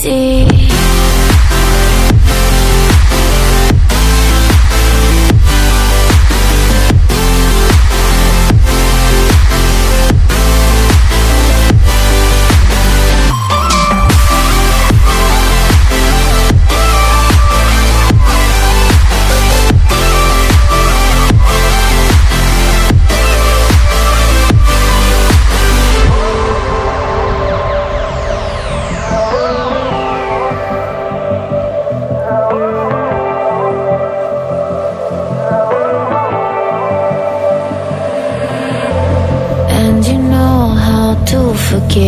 easy. To forget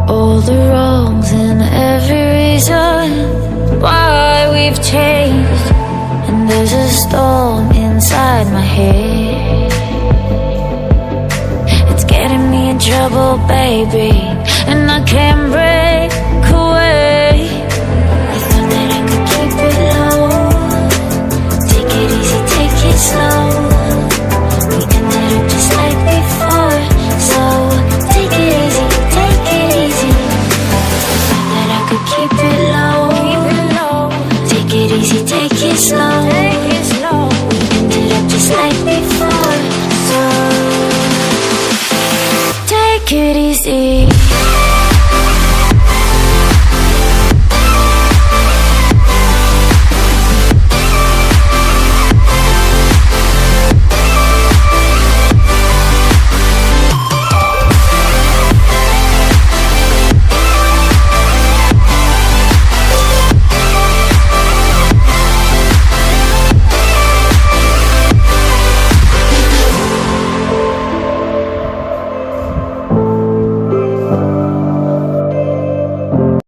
all the wrongs and every reason why we've changed. And there's a storm inside my head, it's getting me in trouble, baby, and I can't break away. I thought that I could keep it low, take it easy, take it slow. Just like before, so take it easy, take it easy. Thought that I could keep it low, take it easy, take it slow. We ended up just like before, so take it easy.